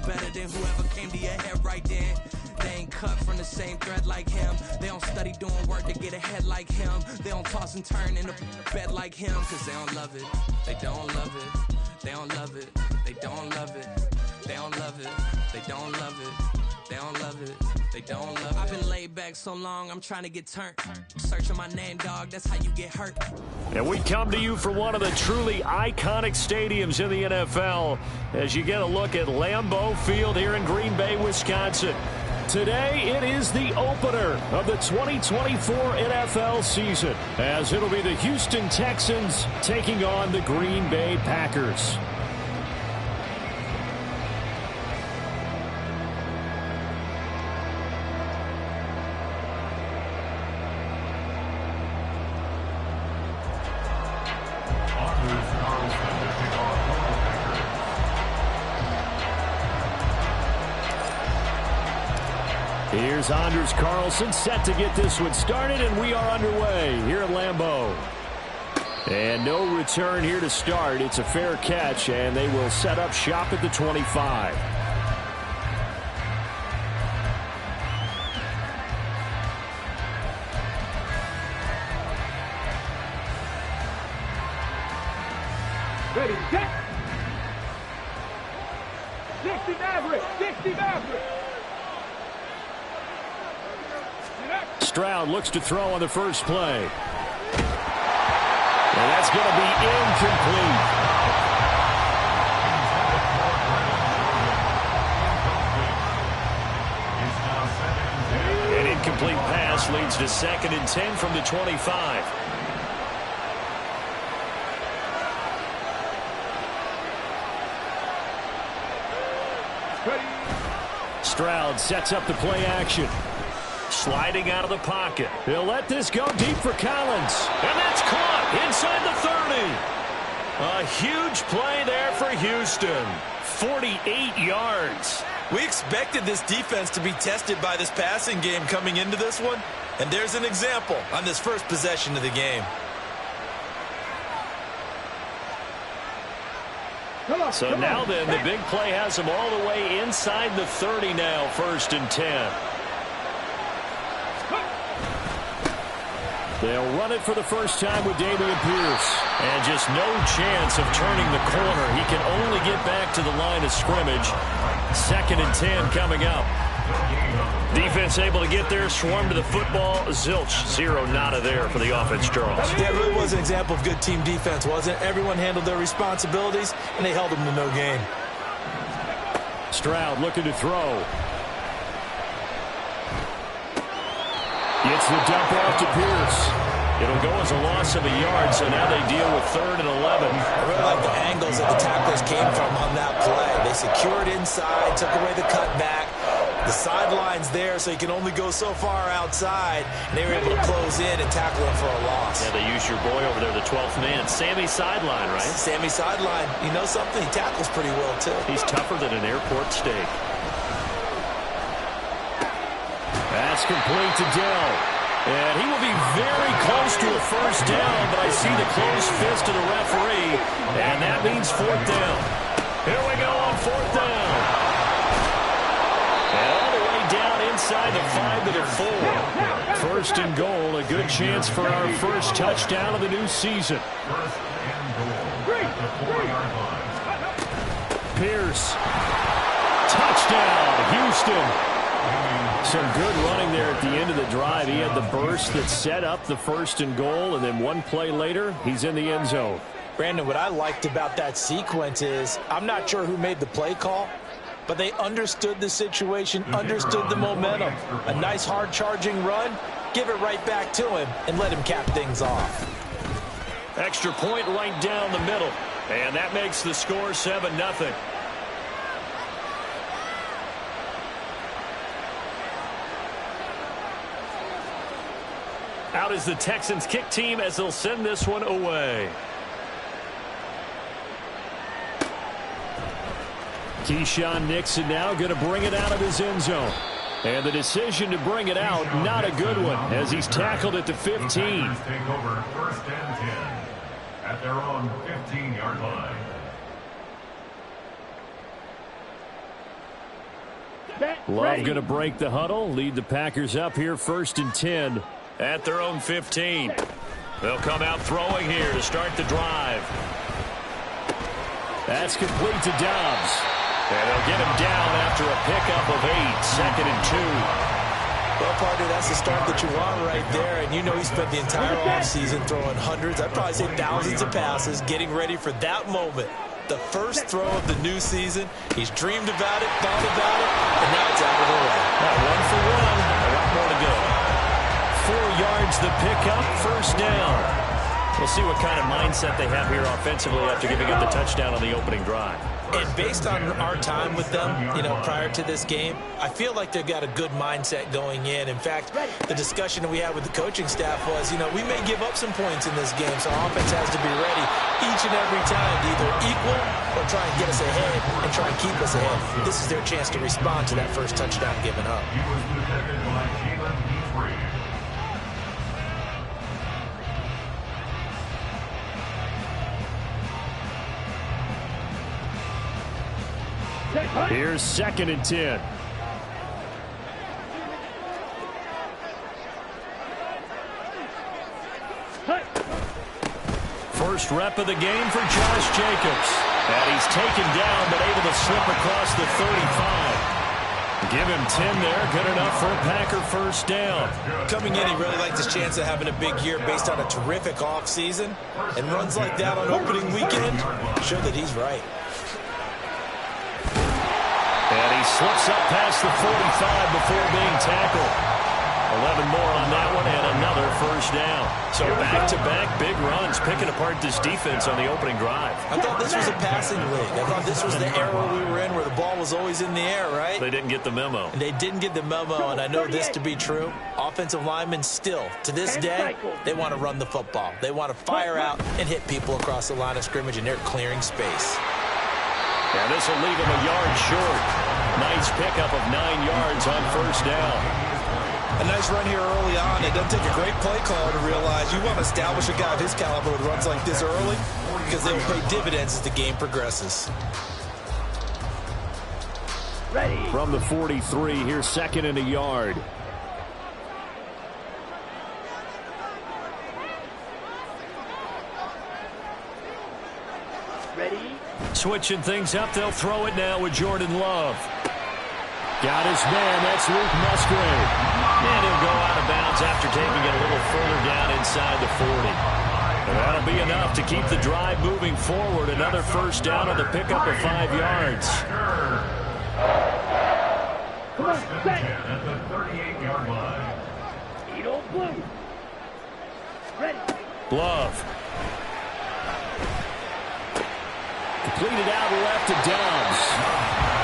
better than whoever came to your head right then. They ain't cut from the same thread like him. They don't study doing work to get ahead like him. They don't toss and turn in the bed like him. Cause they don't love it. They don't love it. They don't love it. They don't love it. They don't love it. They don't love it. They don't love it. They don't love it. I've been laid back so long, I'm trying to get turned. Searching my name, dog, that's how you get hurt. And we come to you from one of the truly iconic stadiums in the NFL as you get a look at Lambeau Field here in Green Bay, Wisconsin. Today, it is the opener of the 2024 NFL season, as it'll be the Houston Texans taking on the Green Bay Packers. Here's Anders Carlson set to get this one started, and we are underway here at Lambeau. And no return here to start. It's a fair catch, and they will set up shop at the 25. Ready, set. 60 Maverick, 60 Maverick. Stroud looks to throw on the first play. And that's going to be incomplete. An incomplete pass leads to 2nd and 10 from the 25. Stroud sets up the play action. Sliding out of the pocket. He'll let this go deep for Collins. And that's caught inside the 30. A huge play there for Houston. 48 yards. We expected this defense to be tested by this passing game coming into this one. And there's an example on this first possession of the game. So now then, the big play has them all the way inside the 30 now, 1st and 10. They'll run it for the first time with Dameon Pierce. And just no chance of turning the corner. He can only get back to the line of scrimmage. 2nd and 10 coming up. Defense able to get there, swarm to the football. Zilch, 0 nada there for the offense, Charles. That really was an example of good team defense, wasn't it? Everyone handled their responsibilities, and they held them to no gain. Stroud looking to throw. Gets the dump off to Pierce. It'll go as a loss of a yard, so now they deal with 3rd and 11. I really like the angles that the tacklers came from on that play. They secured inside, took away the cutback. The sideline's there, so you can only go so far outside. And they were able to close in and tackle him for a loss. Yeah, they used your boy over there, the 12th man. Sammy Sideline, right? Sammy Sideline. You know something? He tackles pretty well, too. He's tougher than an airport steak. That's complete to Dell. And he will be very close to a first down, but I see the closed fist of the referee, and that means 4th down. Here we go on 4th down. And all the way down inside the 5 to the 4. 1st and goal, a good chance for our first touchdown of the new season. Pierce. Touchdown, Houston. Some good running there at the end of the drive. He had the burst that set up the 1st and goal, and then one play later, he's in the end zone. Brandon, what I liked about that sequence is I'm not sure who made the play call, but they understood the situation, understood the momentum. A nice hard-charging run, give it right back to him, and let him cap things off. Extra point right down the middle, and that makes the score 7-0. Out is the Texans kick team as they'll send this one away. Keyshawn Nixon now going to bring it out of his end zone. And the decision to bring it out, not a good one, as he's tackled at the 15. Take over 1st and 10 at their own 15-yard line. Love going to break the huddle, lead the Packers up here 1st and 10 at their own 15. They'll come out throwing here to start the drive. That's complete to Dobbs. And they'll get him down after a pickup of 8, 2nd and 2. Well, partner, that's the start that you want right there. And you know he spent the entire offseason throwing hundreds, I'd probably say thousands of passes, getting ready for that moment. The first throw of the new season. He's dreamed about it, thought about it, and now it's out of the way. One for one. A lot more to go. 4 yards the pickup, 1st down. We'll see what kind of mindset they have here offensively after giving up the touchdown on the opening drive. And based on our time with them, prior to this game, I feel like they've got a good mindset going in. In fact, the discussion that we had with the coaching staff was, we may give up some points in this game, so our offense has to be ready each and every time to either equal or try and get us ahead and try and keep us ahead. This is their chance to respond to that first touchdown given up. Here's 2nd and 10. First rep of the game for Josh Jacobs. And he's taken down, but able to slip across the 35. Give him 10 there. Good enough for a Packer 1st down. Coming in, he really liked his chance of having a big year based on a terrific offseason. And runs like that on opening weekend show that he's right. And he slips up past the 45 before being tackled. 11 more on that one and another 1st down. So back-to-back big runs, picking apart this defense on the opening drive. I thought this was a passing league. I thought this was the era we were in where the ball was always in the air, right? They didn't get the memo. And they didn't get the memo, and I know this to be true. Offensive linemen still, to this day, they want to run the football. They want to fire out and hit people across the line of scrimmage, and they're clearing space. And this will leave him a yard short. Nice pickup of 9 yards on 1st down. A nice run here early on. It doesn't take a great play call to realize you want to establish a guy of his caliber who runs like this early because they will pay dividends as the game progresses. Ready. From the 43, here's 2nd and a yard. Ready. Switching things up, they'll throw it now with Jordan Love. Got his man, that's Luke Musgrave. And he'll go out of bounds after taking it a little further down inside the 40. And that'll be enough to keep the drive moving forward. Another 1st down on the pickup of 5 yards. 1st and 10 at the 38-yard line. Blue. Ready. Love. Completed out left to Dobbs.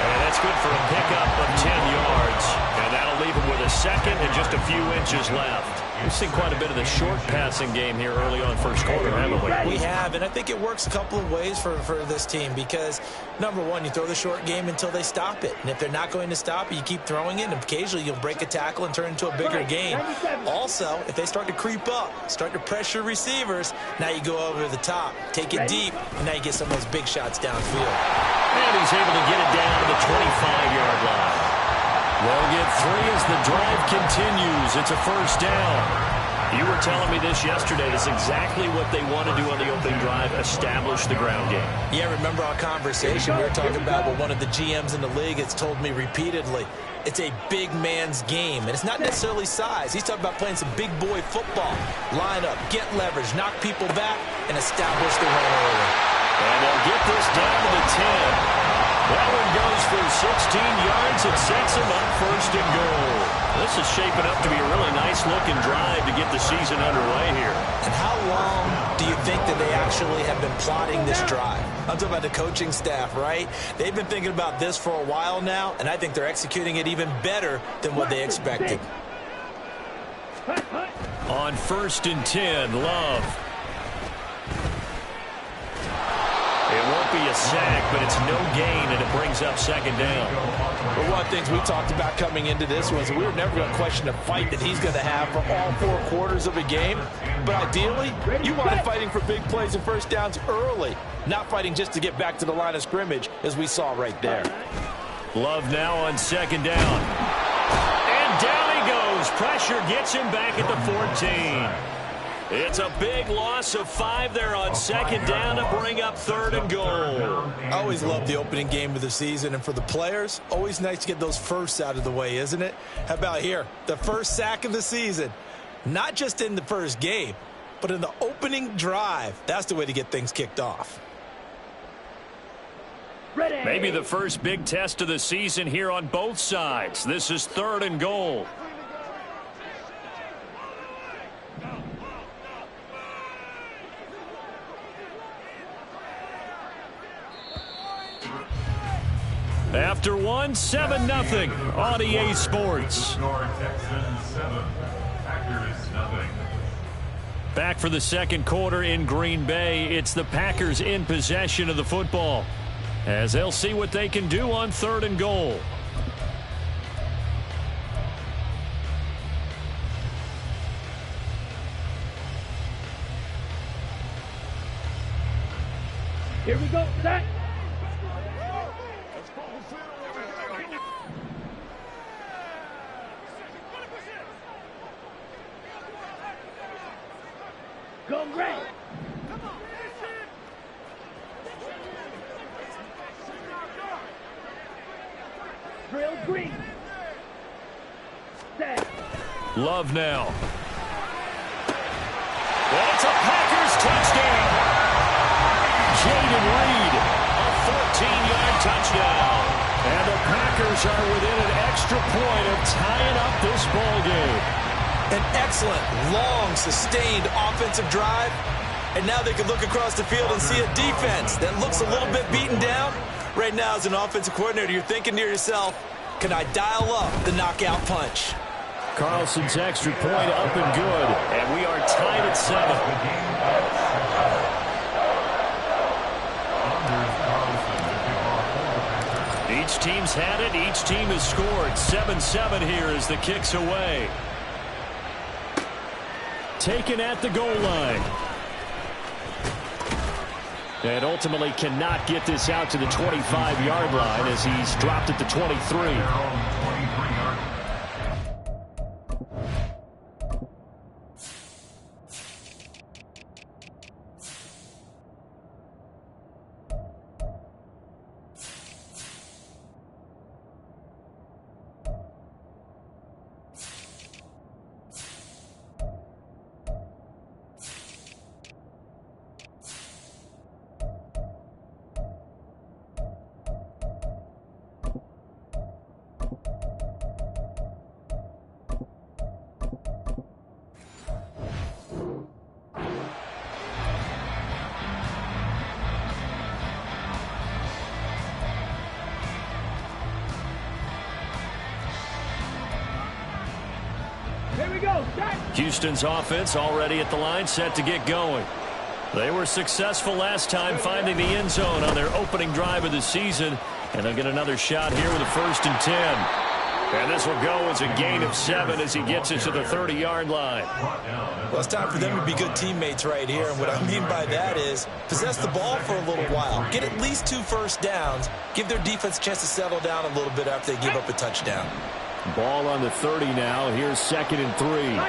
And that's good for a pickup of 10 yards. And that'll leave him with a 2nd and just a few inches left. We've seen quite a bit of the short passing game here early on 1st quarter, haven't we? We have, and I think it works a couple of ways for this team because, number one, you throw the short game until they stop it. And if they're not going to stop it, you keep throwing it, and occasionally you'll break a tackle and turn it into a bigger game. Also, if they start to creep up, start to pressure receivers, now you go over the top, take it deep, and now you get some of those big shots downfield. And he's able to get it down to the 25-yard line. They'll get 3 as the drive continues. It's a 1st down. You were telling me this yesterday. That's exactly what they want to do on the opening drive, establish the ground game. Yeah, remember our conversation we were talking about with one of the GMs in the league that's told me repeatedly, it's a big man's game, and it's not necessarily size. He's talking about playing some big boy football. Line up, get leverage, knock people back, and establish the run early. And they'll get this down to the 10. That one goes for 16 yards and sets him up 1st and goal. This is shaping up to be a really nice-looking drive to get the season underway here. And how long do you think that they actually have been plotting this drive? I'm talking about the coaching staff, right? They've been thinking about this for a while now, and I think they're executing it even better than what they expected. On 1st and 10, Love. It won't be a sack, but it's no gain, and it brings up 2nd down. But one of the things we talked about coming into this was we were never going to question the fight that he's going to have for all 4 quarters of a game. But ideally, you want him fighting for big plays and 1st downs early, not fighting just to get back to the line of scrimmage, as we saw right there. Love now on second down. And down he goes. Pressure gets him back at the 14. It's a big loss of 5 there on second down to bring up 3rd and goal. I always love the opening game of the season, and for the players, always nice to get those firsts out of the way, isn't it? How about here? The first sack of the season. Not just in the first game, but in the opening drive. That's the way to get things kicked off. Ready. Maybe the first big test of the season here on both sides. This is 3rd and goal. After 7-0 on EA Sports. Back for the second quarter in Green Bay. It's the Packers in possession of the football, as they'll see what they can do on 3rd and goal. Here we go, set. Go red. Drill green. Set. Love now. That's a Packers touchdown. Jaden Reed, a 14-yard touchdown. And the Packers are within an extra point of tying up this ball game. An excellent, long, sustained offensive drive. And now they can look across the field and see a defense that looks a little bit beaten down. Right now, as an offensive coordinator, you're thinking to yourself, can I dial up the knockout punch? Carlson's extra point up and good. And we are tied at 7. Each team's had it. Each team has scored. 7-7 here as the kick's away. Taken at the goal line. And ultimately cannot get this out to the 25-yard line as he's dropped at the 23. Here we go, set. Houston's offense already at the line, set to get going. They were successful last time finding the end zone on their opening drive of the season, and they'll get another shot here with a 1st and 10. And this will go as a gain of 7 as he gets it to the 30-yard line. Well, it's time for them to be good teammates right here. And what I mean by that is possess the ball for a little while. Get at least 2 first downs. Give their defense a chance to settle down a little bit after they give up a touchdown. Ball on the 30 now. Here's 2nd and 3. 19, 18.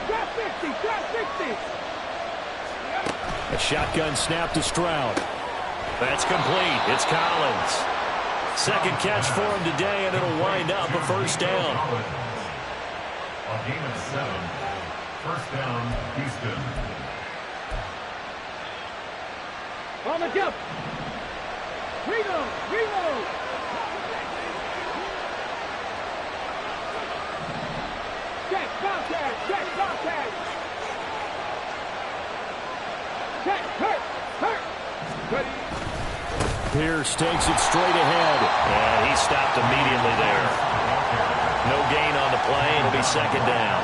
Drop 50, drop 60. A shotgun snap to Stroud. That's complete. It's Collins. Second catch for him today, and it'll wind up a 1st down. A gain of 7. 1st down, Houston. On the jump. Reload. Check, contact. Check, hurt. Ready. Pierce takes it straight ahead. And he stopped immediately there. No gain on the play. It'll be 2nd down.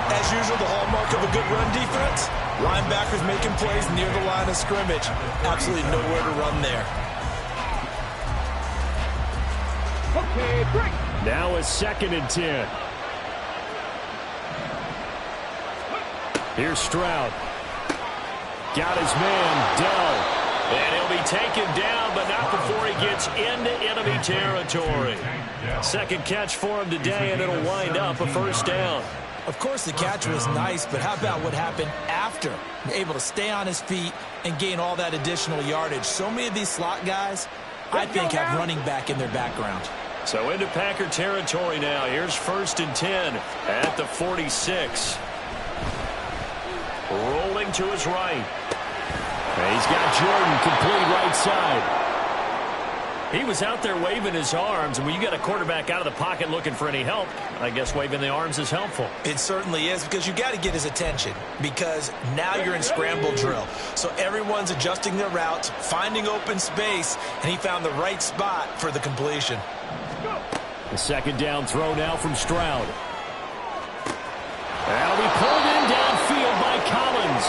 As usual, the hallmark of a good run defense, linebackers making plays near the line of scrimmage. Absolutely nowhere to run there. Okay, break. Now a 2nd and 10. Here's Stroud. Got his man, Dell. And he'll be taken down, but not back before he gets into enemy territory. Second catch for him today, and it'll wind up a first down. Of course, the catch was nice, but how about what happened after? Able to stay on his feet and gain all that additional yardage. So many of these slot guys, I think, have running back in their background. So into Packer territory now. Here's 1st and 10 at the 46. Rolling to his right. And he's got Jordan complete right side. He was out there waving his arms, and when you get a quarterback out of the pocket looking for any help, I guess waving the arms is helpful. It certainly is, because you got to get his attention, because now you're in scramble drill. So everyone's adjusting their routes, finding open space, and he found the right spot for the completion. The second down throw now from Stroud. That'll be pulled in downfield by Collins.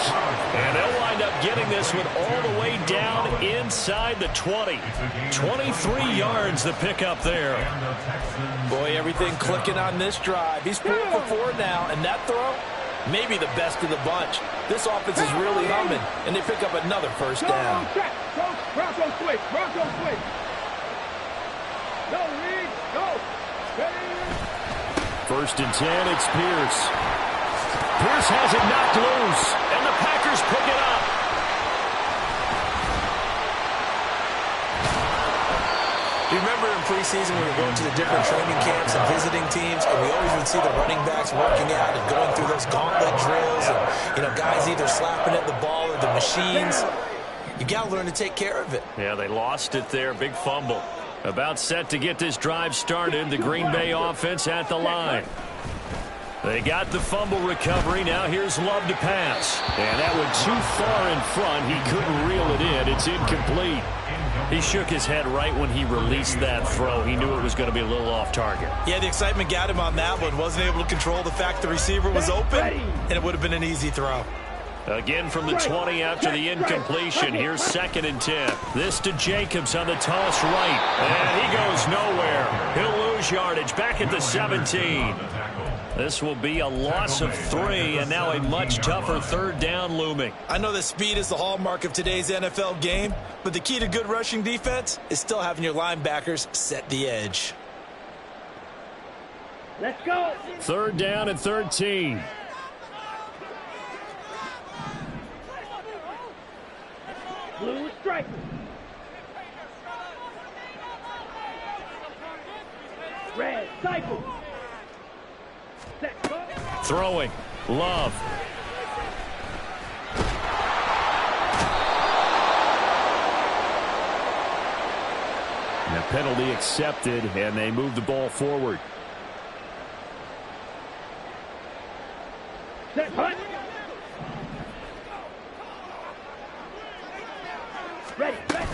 And they'll wind up getting this one all the way down inside the 20. 23 yards to pick up there. Boy, everything clicking on this drive. He's 4 for 4 now, and that throw, maybe the best of the bunch. This offense is really humming, and they pick up another first down. Bronco switch. Bronco switch. No read. Go. Ready. 1st and 10, it's Pierce. Pierce has it knocked loose, and the Packers pick it up. Do you remember in preseason we were going to the different training camps and visiting teams, and we always would see the running backs working out and going through those gauntlet drills, and, you know, guys either slapping at the ball or the machines. You got to learn to take care of it. Yeah, they lost it there. Big fumble. About set to get this drive started. The Green Bay offense at the line. They got the fumble recovery. Now here's Love to pass. And that went too far in front. He couldn't reel it in. It's incomplete. He shook his head right when he released that throw. He knew it was going to be a little off target. Yeah, the excitement got him on that one. Wasn't able to control the fact the receiver was open, and it would have been an easy throw. Again from the 20 after the incompletion. Here's 2nd and 10. This to Jacobs on the toss right. And he goes nowhere. He'll lose yardage back at the 17. This will be a loss of 3, and now a much tougher 3rd down looming. I know that speed is the hallmark of today's NFL game, but the key to good rushing defense is still having your linebackers set the edge. Let's go. 3rd down and 13. Blue striker. Red cycle. Set, go. Throwing. Love. And the penalty accepted, and they move the ball forward. Set, punt. Ready, set.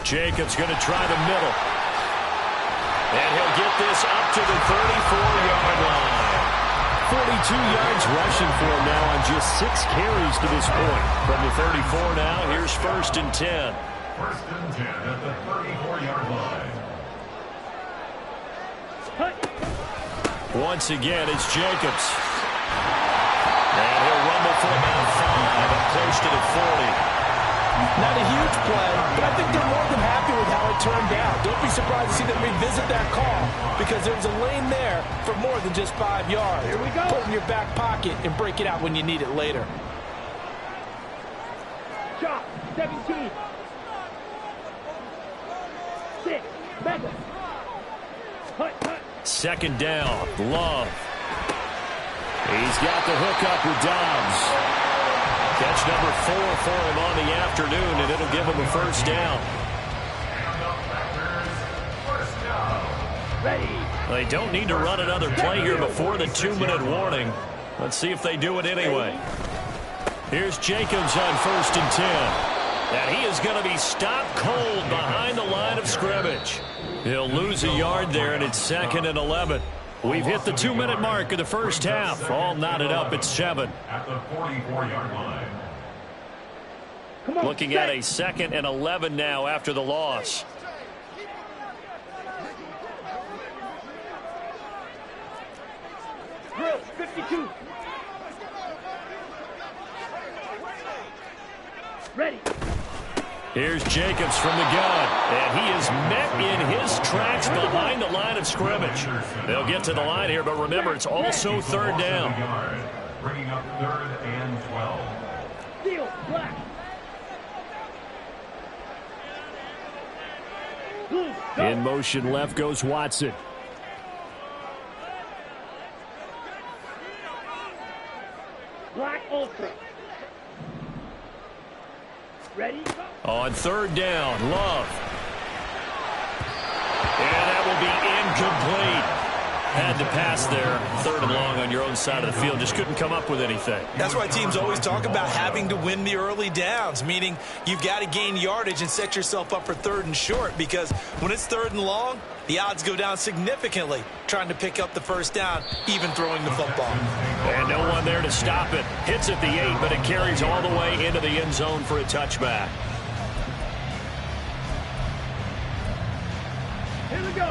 Jacobs going to try the middle. And he'll get this up to the 34-yard line. 42 yards rushing for him now on just 6 carries to this point. From the 34 now, here's 1st and 10. 1st and 10 at the 34-yard line. Once again, it's Jacobs. And he'll rumble for about 5 up close to the 40. Not a huge play, but I think they're more than happy with how it turned out. Don't be surprised to see them revisit that call, because there's a lane there for more than just 5 yards. Here we go. Put it in your back pocket and break it out when you need it later. Shot, 17. 6, mega. Punt, punt. 2nd down, Love. He's got the hook up with Dobbs. Catch number 4 for him on the afternoon, and it'll give him a first down. Ready. They don't need to run another play here before the 2-minute warning. Let's see if they do it anyway. Here's Jacobs on 1st and 10. And he is going to be stopped cold behind the line of scrimmage. He'll lose a yard there, and it's 2nd and 11. We've hit the 2-minute mark of the first half. All knotted up at 7. At the 44-yard line. Come on, Looking at a 2nd and 11 now after the loss. Drill, 52. Ready. Here's Jacobs from the gun, and he is met in his tracks behind the line of scrimmage. They'll get to the line here, but remember, it's also third down. Bringing up 3rd and 12. Steal, black. In motion left goes Watson. Black ultra. Ready? On third down, Love. And that will be incomplete. Had to pass there, 3rd and long on your own side of the field. Just couldn't come up with anything. That's why teams always talk about having to win the early downs, meaning you've got to gain yardage and set yourself up for 3rd and short, because when it's 3rd and long, the odds go down significantly trying to pick up the first down, even throwing the football. And no one there to stop it. Hits at the 8, but it carries all the way into the end zone for a touchback.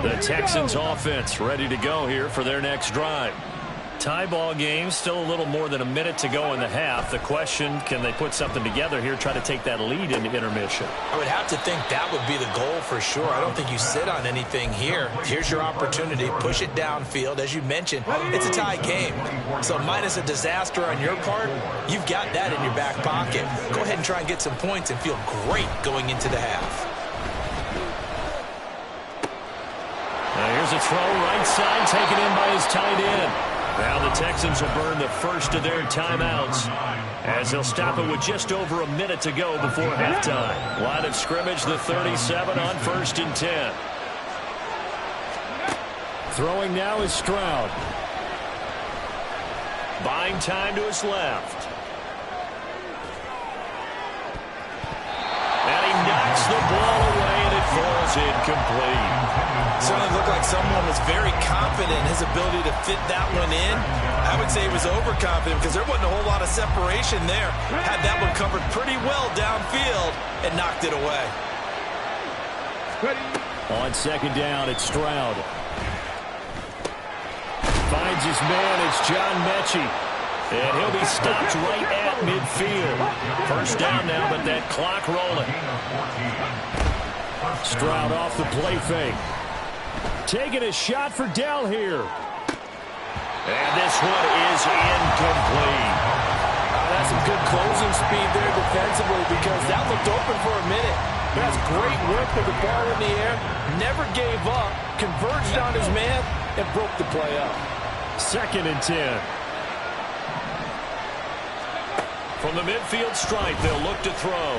The Texans offense ready to go here for their next drive. Tie ball game, still a little more than a minute to go in the half. The question, can they put something together here, try to take that lead into intermission? I would have to think that would be the goal for sure. I don't think you sit on anything here. Here's your opportunity. Push it downfield. As you mentioned, it's a tie game. So minus a disaster on your part, you've got that in your back pocket. Go ahead and try and get some points and feel great going into the half. Here's a throw right side taken in by his tight end. Now the Texans will burn the first of their timeouts as they'll stop it with just over a minute to go before halftime. Line of scrimmage, the 37 on 1st and 10. Throwing now is Stroud. Buying time to his left. And he knocks the ball away, and it falls incomplete. Certainly looked like someone was very confident in his ability to fit that one in. I would say he was overconfident because there wasn't a whole lot of separation there. Had that one covered pretty well downfield and knocked it away. On 2nd down, it's Stroud. Finds his man, it's John Mechie. And he'll be stopped right at midfield. First down now, but that clock rolling. Stroud off the play fake. Taking a shot for Dell here. And this one is incomplete. That's some good closing speed there defensively, because that looked open for a minute. That's great work with the ball in the air. Never gave up. Converged on his man and broke the play up. 2nd and 10. From the midfield stripe, they'll look to throw.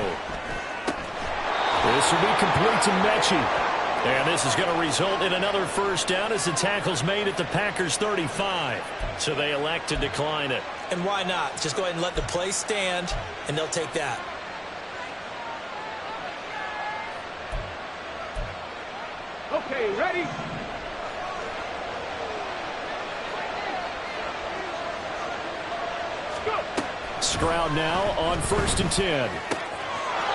This will be complete to Mechie. And this is going to result in another first down as the tackle's made at the Packers' 35. So they elect to decline it. And why not? Just go ahead and let the play stand, and they'll take that. Okay, ready? Go. Stroud now on 1st and 10.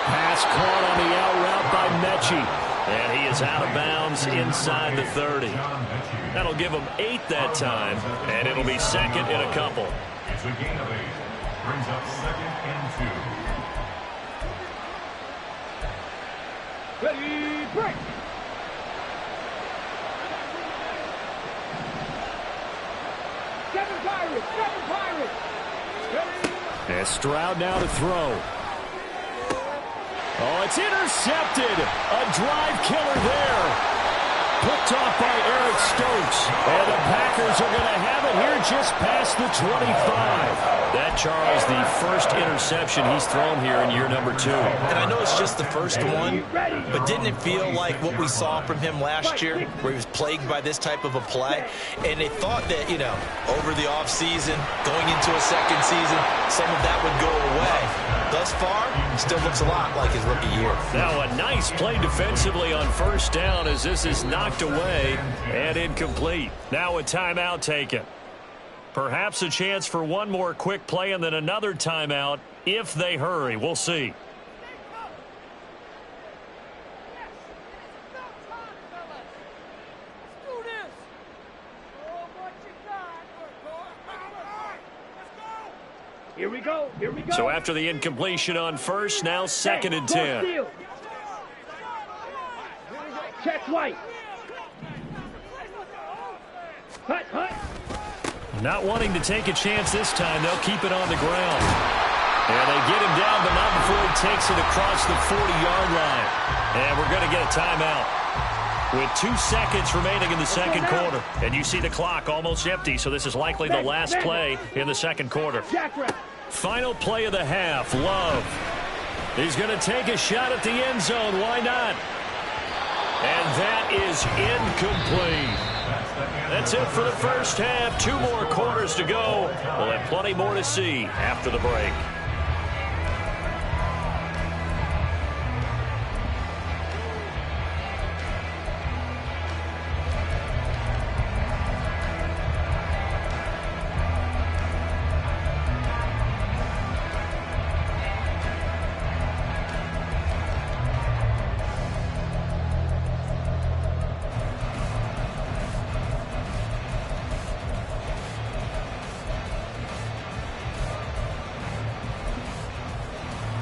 Pass caught on the out route by Mechie. And he is out of bounds inside the 30. That'll give him 8 that time, and it'll be 2nd and a couple. It's a gain of 8. Brings up 2nd and 2. Ready, break. Seven Pirates. Ready. And Stroud now to throw. Oh, it's intercepted. A drive killer there. Picked off by Eric Stokes. And the Packers are going to have it here just past the 25. That, Charles, the first interception he's thrown here in year number 2. And I know it's just the first one, but didn't it feel like what we saw from him last year, where he was plagued by this type of a play? And they thought that, you know, over the offseason, going into a second season, some of that would go away. Thus far, still looks a lot like his rookie year. Now a nice play defensively on first down as this is knocked away and incomplete. Now a timeout taken. Perhaps a chance for one more quick play and then another timeout if they hurry. We'll see. Here we go. So after the incompletion on first, now 2nd and 10. Check white. Hut, hut. Not wanting to take a chance this time. They'll keep it on the ground. And they get him down, but not before he takes it across the 40-yard line. And we're going to get a timeout with 2 seconds remaining in the second quarter. And you see the clock almost empty, so this is likely the last play in the second quarter. Final play of the half. Love. He's going to take a shot at the end zone. Why not? And that is incomplete. That's it for the first half. 2 more quarters to go. We'll have plenty more to see after the break.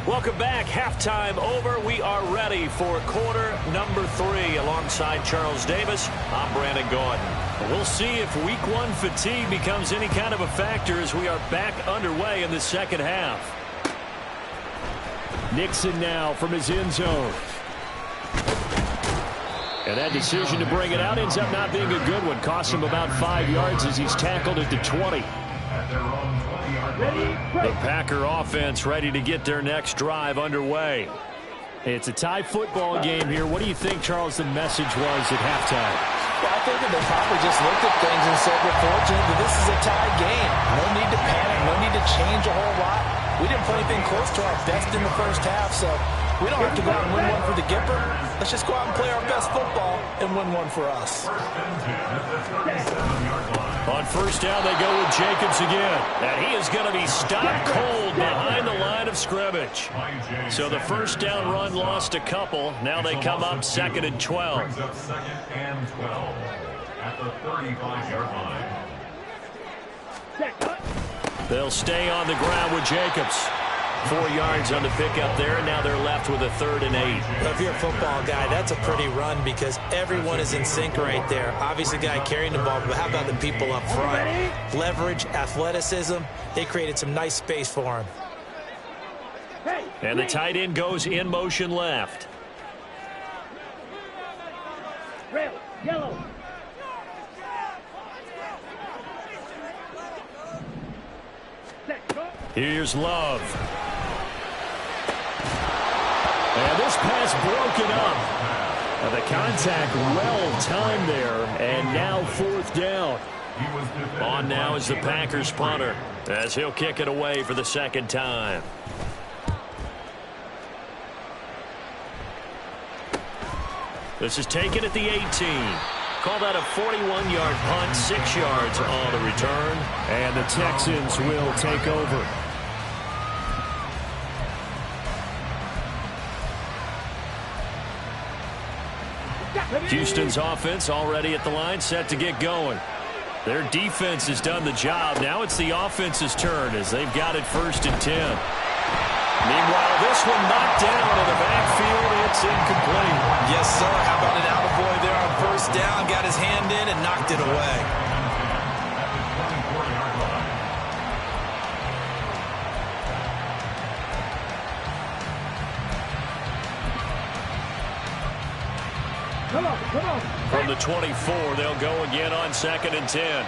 Welcome back. Halftime over. We are ready for quarter number 3. Alongside Charles Davis, I'm Brandon Gordon. We'll see if week 1 fatigue becomes any kind of a factor as we are back underway in the second half. Nixon now from his end zone. And that decision to bring it out ends up not being a good one. Costs him about 5 yards as he's tackled at the 20. The Packer offense ready to get their next drive underway. It's a tie football game here. What do you think, Charles, the message was at halftime? Well, I think that they probably just looked at things and said, we're fortunate that this is a tie game. No need to panic. No need to change a whole lot. We didn't play anything close to our best in the first half, so we don't have to go out and win one for the Gipper. Let's just go out and play our best football and win one for us. On first down, they go with Jacobs again. And he is going to be stopped cold behind the line of scrimmage. So the first down run lost a couple. Now they come up 2nd and 12. Brings up 2nd and 12 at the 35-yard line. They'll stay on the ground with Jacobs. 4 yards on the pickup there, and now they're left with a 3rd and 8. Well, if you're a football guy, that's a pretty run because everyone is in sync right there. Obviously, the guy carrying the ball, but how about the people up front? Leverage, athleticism, they created some nice space for him. And the tight end goes in motion left. Red, yellow. Here's Love. And this pass broken up. And the contact well timed there. And now 4th down. On now is the Packers punter as he'll kick it away for the 2nd time. This is taken at the 18. Call that a 41-yard punt, 6 yards on the return. And the Texans will take over. Houston's offense already at the line, set to get going. Their defense has done the job. Now it's the offense's turn as they've got it 1st and 10. Meanwhile, this one knocked down in the backfield. It's incomplete. Yes, sir. How about an attaboy there on 1st down? Got his hand in and knocked it away. Come on. From the 24, they'll go again on 2nd and 10.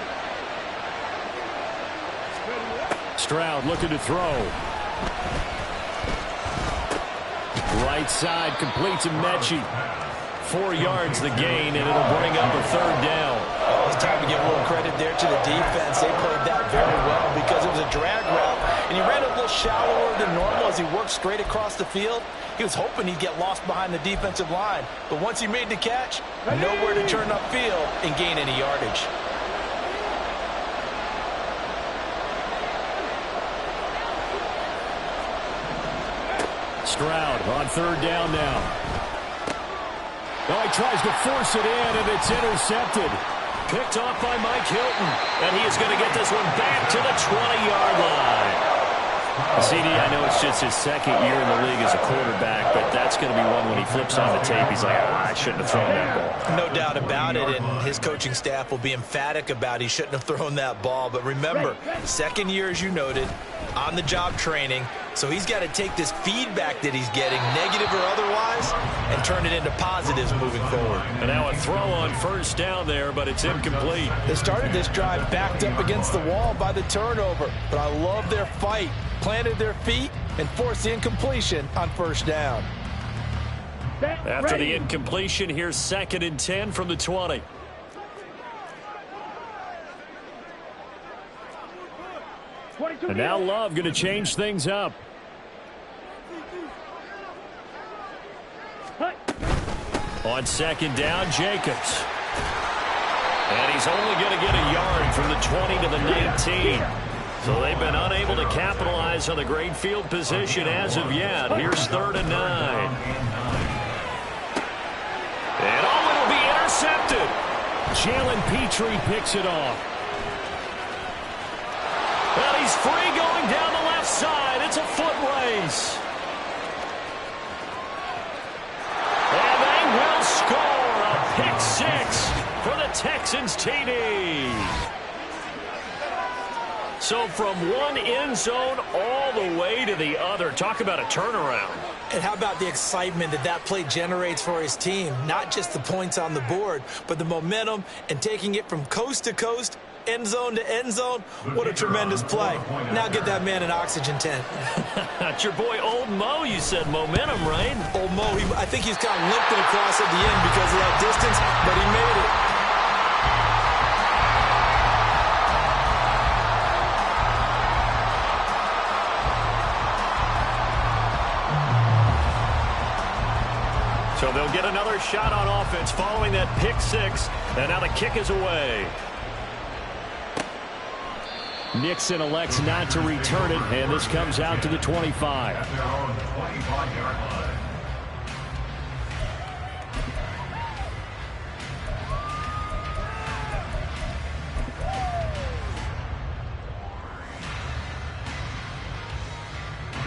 Stroud looking to throw. Right side completes a Mechie. 4 yards the gain, and it'll bring up a 3rd down. Oh, it's time to give a little credit there to the defense. They played that very well because it was a drag route, and he ran a little shallower than normal as he worked straight across the field. He was hoping he'd get lost behind the defensive line, but once he made the catch, nowhere to turn upfield and gain any yardage. Stroud on 3rd down now. Oh, he tries to force it in, and it's intercepted. Picked off by Mike Hilton, and he is going to get this one back to the 20-yard line. CD, I know it's just his second year in the league as a quarterback, but that's going to be one when he flips on the tape, he's like, oh, I shouldn't have thrown that ball. No doubt about it, and his coaching staff will be emphatic about he shouldn't have thrown that ball. But remember, second year, as you noted, on-the-job training, so he's got to take this feedback that he's getting, negative or otherwise, and turn it into positives moving forward. And now a throw on first down there, but it's incomplete. They started this drive backed up against the wall by the turnover, but I love their fight. Planted their feet and forced the incompletion on first down. After the incompletion, here's 2nd and 10 from the 20. And now Love going to change things up. On 2nd down, Jacobs. And he's only going to get a yard from the 20 to the 19. So they've been unable to capitalize on the great field position as of yet. Here's 3rd and 9. And it'll be intercepted. Jalen Petrie picks it off. Well, he's free going down the left side. It's a foot race. And they will score a pick 6 for the Texans TD. So from one end zone all the way to the other. Talk about a turnaround. And how about the excitement that that play generates for his team? Not just the points on the board, but the momentum and taking it from coast to coast, end zone to end zone. What a tremendous play. Now get that man an oxygen tent. It's your boy Old Mo, you said. Momentum, right? Old Mo, I think he's kind of limping across at the end because of that distance, but he made it. So they'll get another shot on offense following that pick 6. And now the kick is away. Nixon elects not to return it, and this comes out to the 25.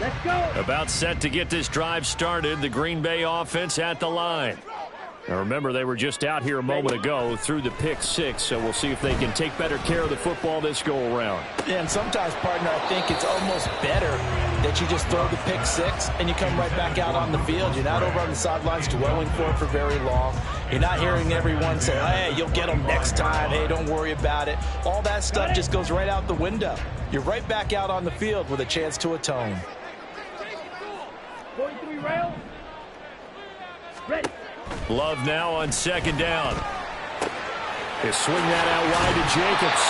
Let's go. About set to get this drive started. The Green Bay offense at the line. Now remember, they were just out here a moment ago through the pick 6, so we'll see if they can take better care of the football this go-around. Yeah, and sometimes, partner, I think it's almost better that you just throw the pick 6 and you come right back out on the field. You're not over on the sidelines dwelling for it for very long. You're not hearing everyone say, hey, you'll get them next time. Hey, don't worry about it. All that stuff just goes right out the window. You're right back out on the field with a chance to atone. 43 rail. Ready. Love now on 2nd down. They swing that out wide to Jacobs.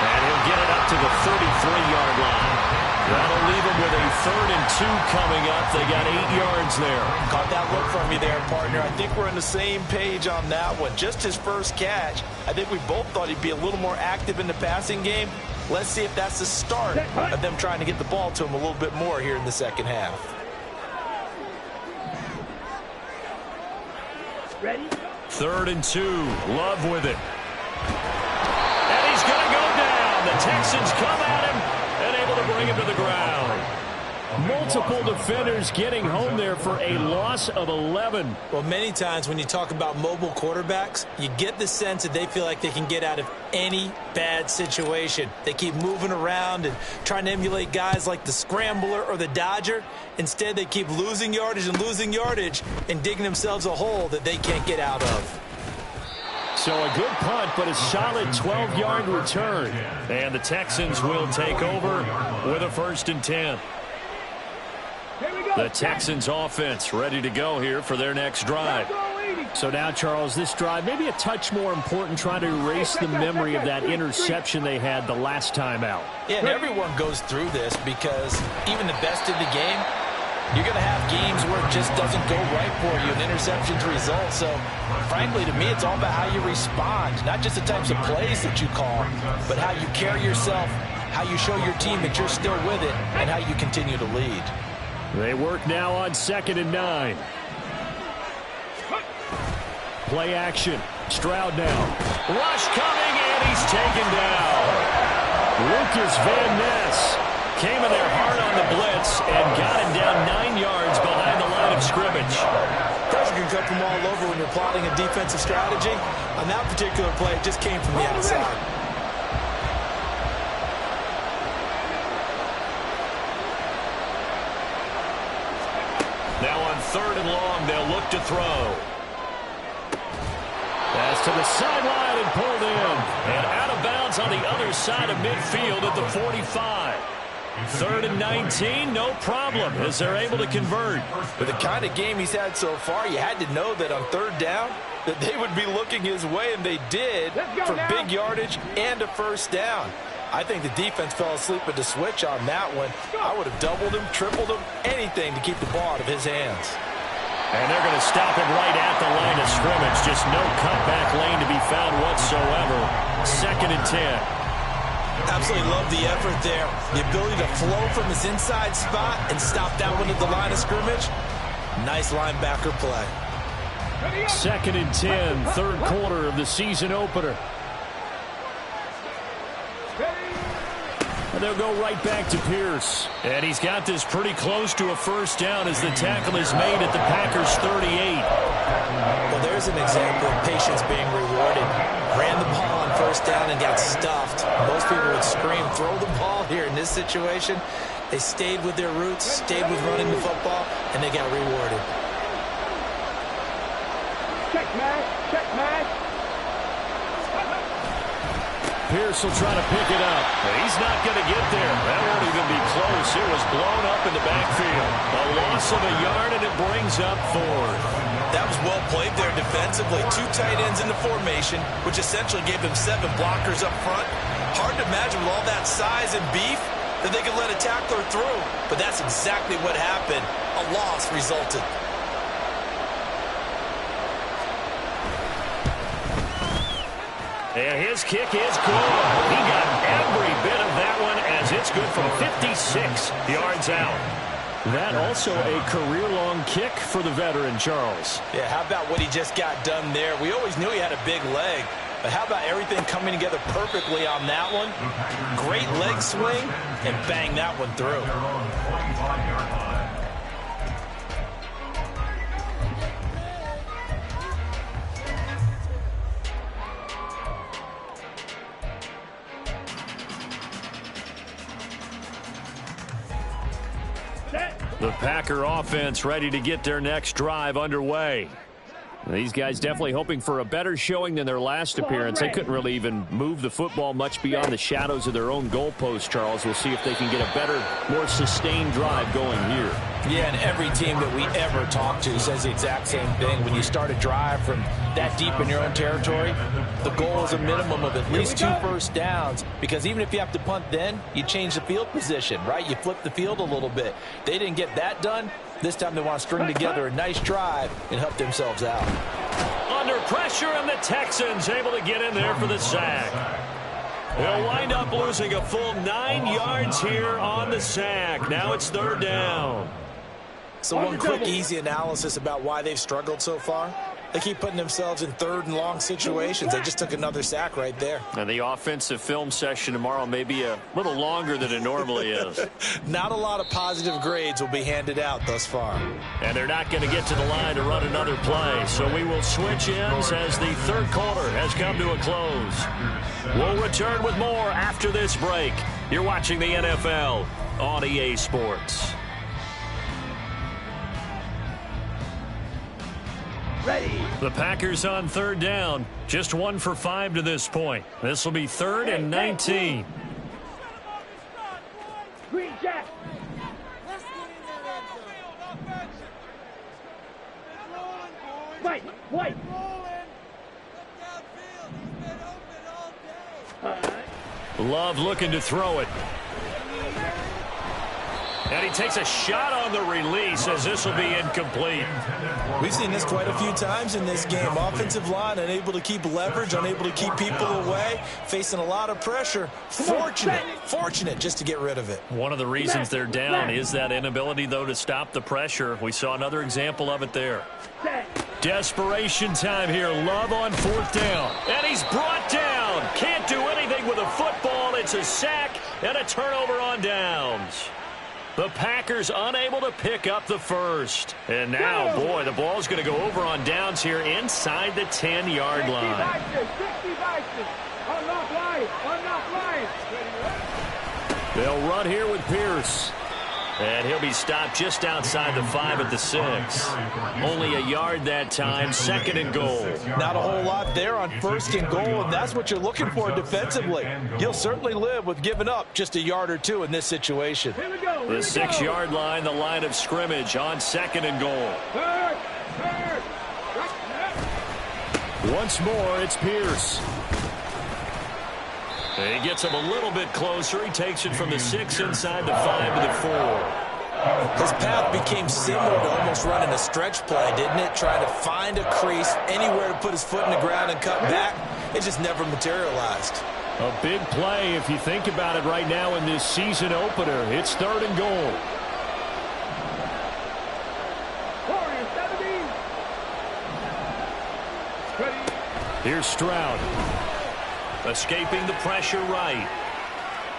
And he'll get it up to the 33-yard line. That'll leave him with a 3rd and 2 coming up. They got 8 yards there. Caught that look from you there, partner. I think we're on the same page on that one. Just his first catch. I think we both thought he'd be a little more active in the passing game. Let's see if that's the start of them trying to get the ball to him a little bit more here in the second half. Ready. 3rd and 2. Love with it. And he's going to go down. The Texans come at him and able to bring him to the ground. Multiple defenders getting home there for a loss of 11. Well, many times when you talk about mobile quarterbacks, you get the sense that they feel like they can get out of any bad situation. They keep moving around and trying to emulate guys like the Scrambler or the Dodger. Instead, they keep losing yardage and digging themselves a hole that they can't get out of. So a good punt, but a solid 12-yard return. And the Texans will take over with a 1st and 10. The Texans offense ready to go here for their next drive. So now, Charles, this drive maybe a touch more important, trying to erase the memory of that interception they had the last time out. Yeah, and everyone goes through this because even the best in the game, you're going to have games where it just doesn't go right for you, and interceptions result. So, frankly, to me, it's all about how you respond, not just the types of plays that you call, but how you carry yourself, how you show your team that you're still with it, and how you continue to lead. They work now on 2nd and 9. Play action. Stroud now. Rush coming, and he's taken down. Lucas Van Ness Came in there hard on the blitz and got him down 9 yards behind the line of scrimmage. Pressure can come from all over when you're plotting a defensive strategy. On that particular play, it just came from the outside. Now on 3rd and long, they'll look to throw. Pass to the sideline and pulled in. And out of bounds on the other side of midfield at the 45. 3rd and 19, no problem, as they're able to convert. With the kind of game he's had so far, you had to know that on 3rd down, that they would be looking his way, and they did, for big yardage and a 1st down. I think the defense fell asleep at the switch on that one. I would have doubled him, tripled him, anything to keep the ball out of his hands. And they're going to stop him right at the line of scrimmage. Just no cutback lane to be found whatsoever. 2nd and 10. Absolutely love the effort there. The ability to flow from his inside spot and stop that one at the line of scrimmage. Nice linebacker play. 2nd and 10, 3rd quarter of the season opener. And they'll go right back to Pierce. And he's got this pretty close to a 1st down as the tackle is made at the Packers' 38. Well, there's an example of patience being rewarded. Ran the ball on 1st down and got stuffed. Most people would scream, throw the ball here. In this situation, they stayed with their roots, stayed with running the football, and they got rewarded. Checkmate, checkmate. Pierce will try to pick it up. He's not going to get there. That won't even be close. It was blown up in the backfield. A loss of a yard, and it brings up 4th. That was well played there defensively. 2 tight ends in the formation, which essentially gave them 7 blockers up front. Hard to imagine with all that size and beef that they could let a tackler through. But that's exactly what happened. A loss resulted. And his kick is good. He got every bit of that one as it's good from 56 yards out. That also a career-long kick for the veteran, Charles. Yeah, how about what he just got done there? We always knew he had a big leg, but how about everything coming together perfectly on that one? Great leg swing, and bang that one through. The Packer offense ready to get their next drive underway. These guys definitely hoping for a better showing than their last appearance. They couldn't really even move the football much beyond the shadows of their own goalpost, Charles. We'll see if they can get a better, more sustained drive going here. Yeah, and every team that we ever talk to says the exact same thing. When you start a drive from that deep in your own territory, the goal is a minimum of at least 2 first downs, because even if you have to punt then, you change the field position, right? You flip the field a little bit. They didn't get that done. This time they want to string together a nice drive and help themselves out. Under pressure, and the Texans able to get in there for the sack. They'll wind up losing a full 9 yards here on the sack. Now it's 3rd down. So one quick, easy analysis about why they've struggled so far. They keep putting themselves in 3rd and long situations. They just took another sack right there. And the offensive film session tomorrow may be a little longer than it normally is. Not a lot of positive grades will be handed out thus far. And they're not going to get to the line to run another play. So we will switch ends as the 3rd quarter has come to a close. We'll return with more after this break. You're watching the NFL on EA Sports. Ready. The Packers on 3rd down. Just 1 for 5 to this point. This will be 3rd and 19. Green Jack. White. White. Love looking to throw it. And he takes a shot on the release as this will be incomplete. We've seen this quite a few times in this game. Offensive line unable to keep leverage, unable to keep people away, facing a lot of pressure. Fortunate just to get rid of it. One of the reasons they're down is that inability, though, to stop the pressure. We saw another example of it there. Desperation time here. Love on 4th down. And he's brought down. Can't do anything with a football. It's a sack, And a turnover on downs. The Packers unable to pick up the first. And now, boy, the ball's going to go over on downs here inside the 10-yard line. 60 bases. Unlock line. Unlock line. They'll run here with Pierce. And he'll be stopped just outside the 5 at the 6. Only a yard that time, 2nd and goal. Not a whole lot there on 1st and goal, and that's what you're looking for defensively. You'll certainly live with giving up just a yard or two in this situation. The 6-yard line, the line of scrimmage on 2nd and goal. Once more, it's Pierce. He gets him a little bit closer. He takes it from the 6 inside the 5 to the 4. His path became similar to almost running a stretch play, didn't it? Trying to find a crease, anywhere to put his foot in the ground and cut back. It just never materialized. A big play if you think about it right now in this season opener. It's 3rd and goal. Here's Stroud. Escaping the pressure right.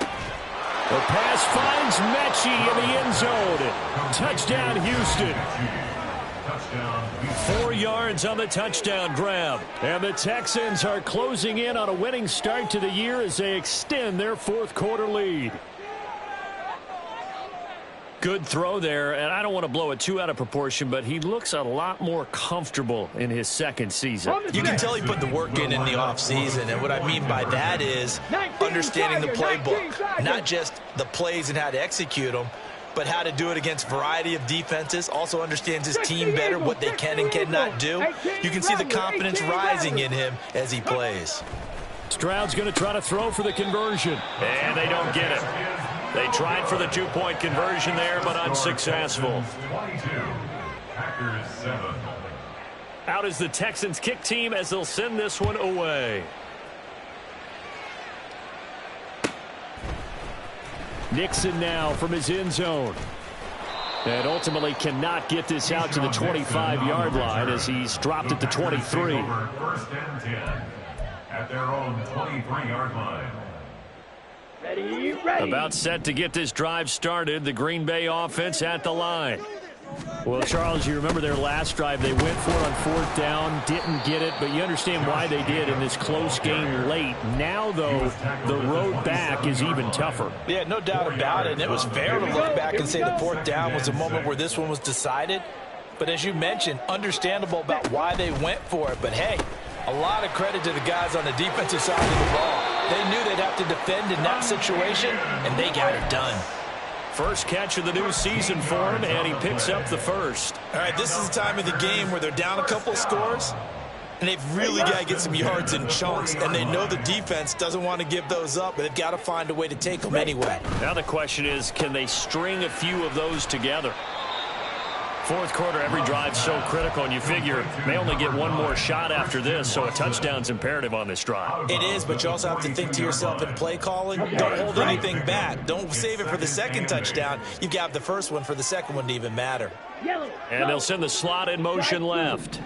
The pass finds Mechie in the end zone. Touchdown, Houston. 4 yards on the touchdown grab. And the Texans are closing in on a winning start to the year as they extend their 4th quarter lead. Good throw there, and I don't want to blow it too out of proportion, but he looks a lot more comfortable in his 2nd season. You can tell he put the work in the offseason, and what I mean by that is understanding the playbook, not just the plays and how to execute them, but how to do it against a variety of defenses, also understands his team better, what they can and cannot do. You can see the confidence rising in him as he plays. Stroud's going to try to throw for the conversion, and they don't get it. They tried for the 2-point conversion there, but unsuccessful. 22, Packers 7. Out is the Texans kick team as they'll send this one away. Nixon now from his end zone. And ultimately cannot get this out to the 25-yard line as he's dropped at the 23. 1st and 10 at their own 23-yard line. Ready, ready. About set to get this drive started. The Green Bay offense at the line. Well, Charles, you remember their last drive. They went for it on 4th down, didn't get it, but you understand why they did in this close game late. Now, though, the road back is even tougher. Yeah, no doubt about it, and it was fair to look back and say the 4th down was a moment where this one was decided. But as you mentioned, understandable about why they went for it. But, hey, a lot of credit to the guys on the defensive side of the ball. They knew they'd have to defend in that situation, and they got it done. First catch of the new season for him, and he picks up the first. All right, this is the time of the game where they're down a couple of scores, and they've really got to get some yards in chunks, and they know the defense doesn't want to give those up, but they've got to find a way to take them anyway. Now the question is, can they string a few of those together? 4th quarter, every drive's so critical, and you figure they only get one more shot after this, so a touchdown's imperative on this drive. It is, but you also have to think to yourself in play calling, don't hold anything back. Don't save it for the 2nd touchdown. You've got the 1st one for the 2nd one to even matter. And they'll send the slot in motion left.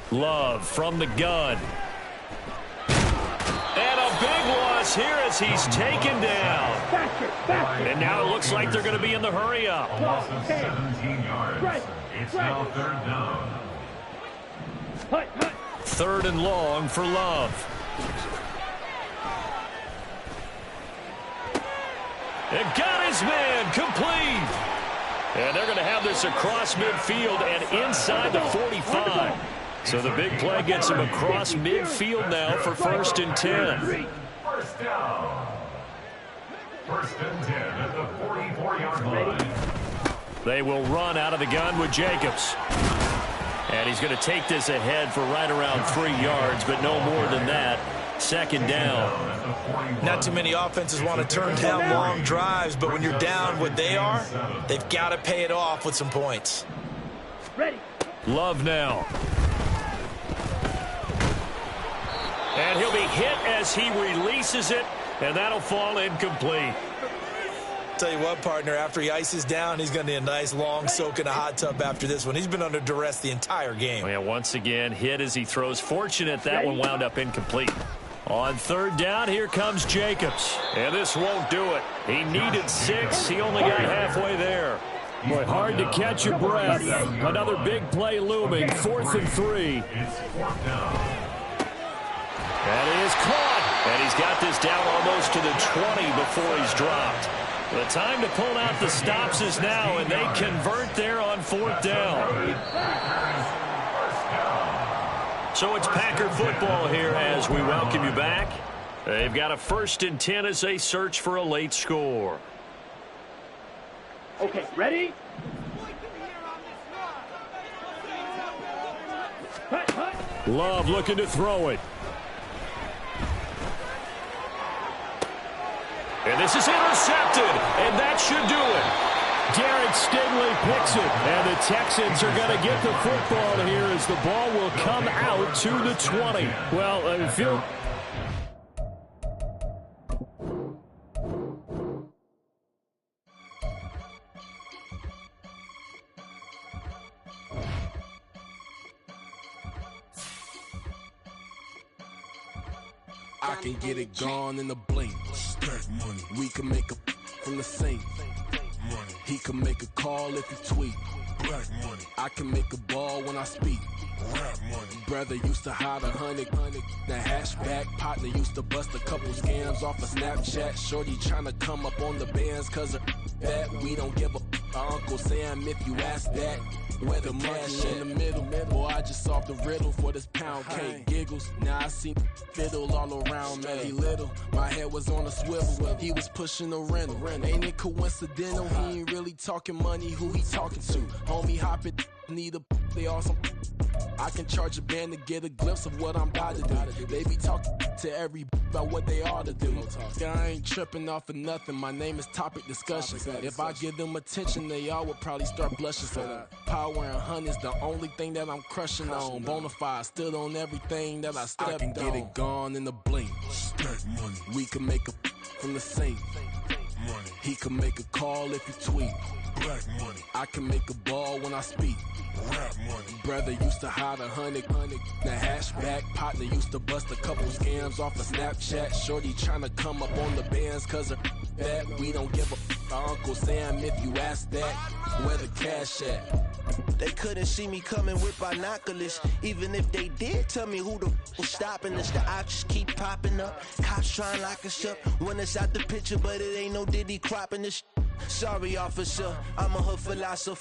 Love from the gun. And a big loss here as he's taken down. And now it looks like they're going to be in the hurry-up. A loss of 17 yards. It's now 3rd down. 3rd and long for Love. And got his man complete. And they're going to have this across midfield and inside the 45. So the big play gets him across midfield now for 1st and 10. 1st down. 1st and 10 at the 44-yard line. They will run out of the gun with Jacobs. And he's going to take this ahead for right around 3 yards, but no more than that. 2nd down. Not too many offenses want to turn down long drives, but when you're down what they are, they've got to pay it off with some points. Ready. Love now. And he'll be hit as he releases it, and that'll fall incomplete. Tell you what, partner, after he ices down, he's going to need a nice long soak in a hot tub after this one. He's been under duress the entire game. Oh, yeah, once again, hit as he throws. Fortunate that one wound up incomplete. On third down, here comes Jacobs. And this won't do it. He needed 6. He only got halfway there. Boy, hard to catch your breath. Another big play looming. 4th and 3. And he is caught. And he's got this down almost to the 20 before he's dropped. The time to pull out the stops is now, and they convert there on 4th down. So it's Packer football here as we welcome you back. They've got a 1st and 10 as they search for a late score. Okay, ready? Love looking to throw it. And this is intercepted, and that should do it. Garrett Stingley picks it, and the Texans are going to get the football here as the ball will come out to the 20. Well, I feel... I can get it gone in a blink. We can make a from the sink. He can make a call if he tweet. I can make a ball when I speak. Brother used to hide 100. The hatchback partner used to bust a couple scams off of Snapchat. Shorty tryna come up on the bands cause of that. We don't give a Uncle Sam if you ask that. Where the cash in the middle. Boy, I just solved the riddle for this pound cake. Giggles, now I see fiddle all around me. He little, my head was on a swivel. He was pushing a rental. Ain't it coincidental? He ain't really talking money. Who he talking to? Homie, hop it, need a they awesome. I can charge a band to get a glimpse of what I'm about to do. They be talking to every about what they ought to do. I ain't tripping off of nothing. My name is Topic Discussion. If I give them attention, they all would probably start blushing. So power and hunt is the only thing that I'm crushing on. Bonafide, stood on everything that I stepped on. I can get it gone in a blink. We can make a from the sink. He can make a call if he tweet. I can make a ball when I speak. Brother used to hide 100. The hatchback partner used to bust a couple scams off of Snapchat. Shorty tryna come up on the bands cause of that. We don't give a Uncle Sam if you ask that. Where the cash at? They couldn't see me coming with binoculars. Even if they did tell me who the was stopping us, the options keep popping up. Cops trying to lock us up when it's out the picture, but it ain't no Diddy cropping this. Sorry, officer, I'm a hood philosopher.